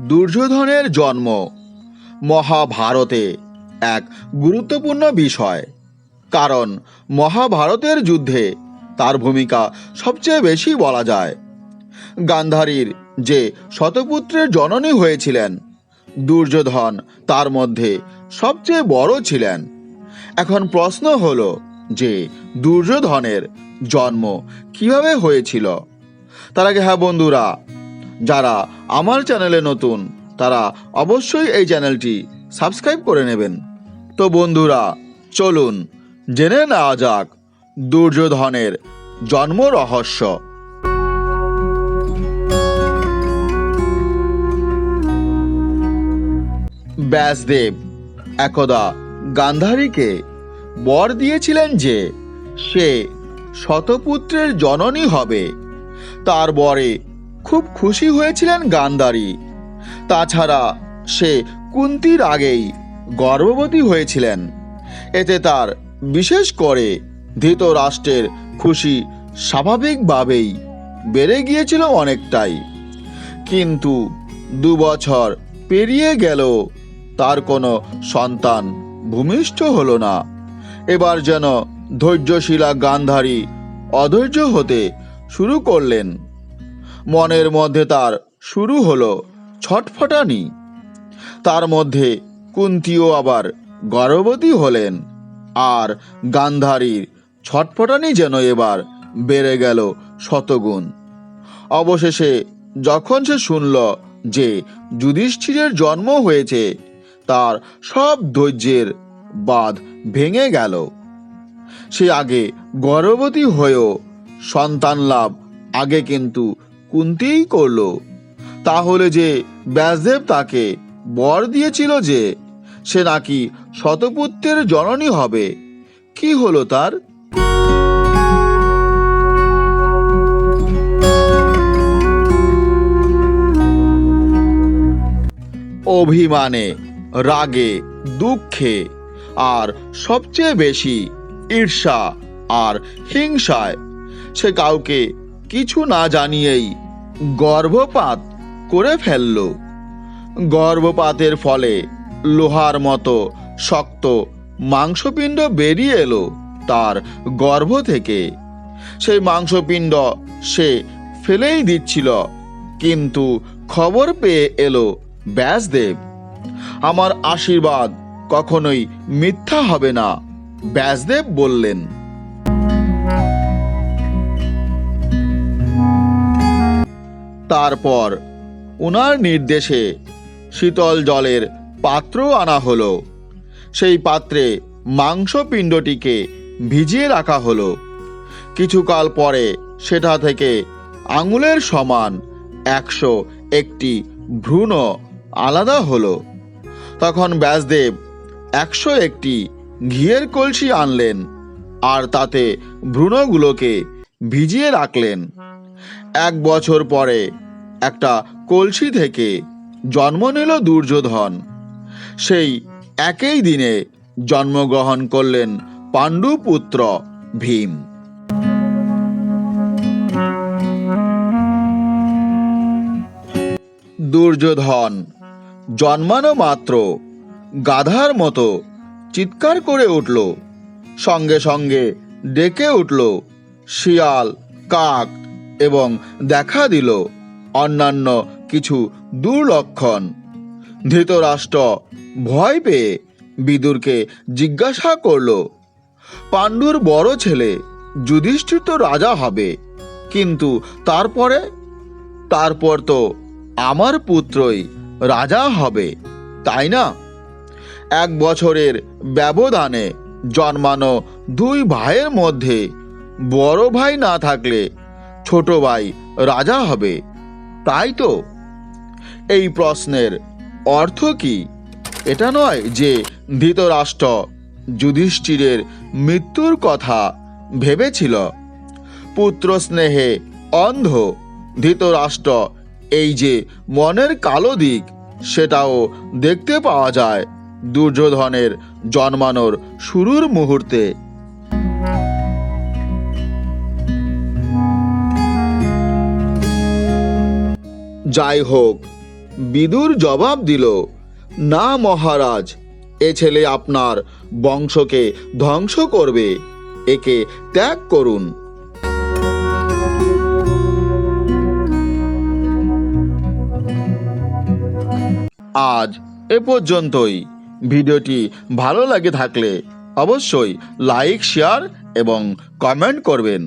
দুর্যোধনের জন্ম মহাভারতে এক গুরুত্বপূর্ণ বিষয়, কারণ মহাভারতের যুদ্ধে তার ভূমিকা সবচেয়ে বেশি বলা যায়। গান্ধারীর যে শতপুত্রের জননী হয়েছিলেন, দুর্যোধন তার মধ্যে সবচেয়ে বড় ছিলেন। এখন প্রশ্ন হলো যে দুর্যোধনের জন্ম কিভাবে হয়েছিল। তার আগে হ্যাঁ বন্ধুরা, যারা আমার চ্যানেলে নতুন তারা অবশ্যই এই চ্যানেলটি সাবস্ক্রাইব করে নেবেন। তো বন্ধুরা, চলুন জেনে নেওয়া যাক দুর্যোধনের জন্ম রহস্য। ব্যাসদেব একদা গান্ধারীকে বর দিয়েছিলেন যে সে শতপুত্রের জননী হবে। তার বরে খুব খুশি হয়েছিলেন গান্ধারী। তাছাড়া সে কুন্তির আগেই গর্ভবতী হয়েছিলেন। এতে তার বিশেষ করে ধৃতরাষ্ট্রের খুশি স্বাভাবিকভাবেই বেড়ে গিয়েছিল অনেকটাই। কিন্তু 2 বছর পেরিয়ে গেল, তার কোনো সন্তান ভূমিষ্ঠ হলো না। এবার যেন ধৈর্যশীলা গান্ধারী অধৈর্য হতে শুরু করলেন। মনের মধ্যে তার শুরু হলো ছটফটানি। তার মধ্যে কুন্তিও আবার গর্ভবতী হলেন, আর গান্ধারীর ছটফটানি যেন এবার বেড়ে গেল শতগুণ। অবশেষে যখন সে শুনল যে যুধিষ্ঠিরের জন্ম হয়েছে, তার সব ধৈর্যের বাঁধ ভেঙে গেল। সে আগে গর্ভবতী হয়েও সন্তান লাভ আগে কিন্তু কুন্তিই করল। তাহলে যে ব্যাসদেব তাকে বর দিয়েছিল যে সে নাকি শতপুত্রের জননী হবে, কি হলো তার? অভিমানে, রাগে, দুঃখে আর সবচেয়ে বেশি ঈর্ষা আর হিংসায় সে কাউকে কিছু না জানিয়েই গর্ভপাত করে ফেলল। গর্ভপাতের ফলে লোহার মতো শক্ত মাংসপিণ্ড বেরিয়ে এলো তার গর্ভ থেকে। সেই মাংসপিণ্ড সে ফেলেই দিচ্ছিল, কিন্তু খবর পেয়ে এলো ব্যাসদেব। আমার আশীর্বাদ কখনোই মিথ্যা হবে না, ব্যাসদেব বললেন। তারপর ওনার নির্দেশে শীতল জলের পাত্র আনা হলো। সেই পাত্রে মাংসপিণ্ডটিকে ভিজিয়ে রাখা হলো। কিছুকাল পরে সেটা থেকে আঙুলের সমান 101টি ভ্রূণ আলাদা হলো। তখন ব্যাসদেব 101টি ঘিয়ের কলসি আনলেন, আর তাতে ভ্রূণগুলোকে ভিজিয়ে রাখলেন। 1 বছর পরে একটা কলসি থেকে জন্ম নিল দুর্যোধন। সেই একই দিনে জন্মগ্রহণ করলেন পাণ্ডুপুত্র ভীম। দুর্যোধন জন্মানো মাত্র গাধার মতো চিৎকার করে উঠল। সঙ্গে সঙ্গে ডেকে উঠল শিয়াল, কাক এবং দেখা দিল অন্যান্য কিছু দুর্লক্ষণ। ধৃতরাষ্ট্র ভয় পেয়ে বিদুরকে জিজ্ঞাসা করল, পাণ্ডুর বড় ছেলে যুধিষ্ঠির তো রাজা হবে, কিন্তু তারপর তো আমার পুত্রই রাজা হবে, তাই না? 1 বছরের ব্যবধানে জন্মানো 2 ভাইয়ের মধ্যে বড় ভাই না থাকলে ছোট ভাই রাজা হবে, তাই তো? এই প্রশ্নের অর্থ কি এটা নয় যে ধৃতরাষ্ট্র যুধিষ্ঠিরের মৃত্যুর কথা ভেবেছিল? পুত্র স্নেহে অন্ধ ধৃতরাষ্ট্র এই যে মনের কালো দিক, সেটাও দেখতে পাওয়া যায় দুর্যোধনের জন্মানোর শুরুর মুহূর্তে। যাই হোক, বিদুর জবাব দিল, না মহারাজ, এ ছেলে আপনার বংশকে ধ্বংস করবে, একে ত্যাগ করুন। আজ এ পর্যন্তই। ভিডিওটি ভালো লাগে থাকলে অবশ্যই লাইক, শেয়ার এবং কমেন্ট করবেন।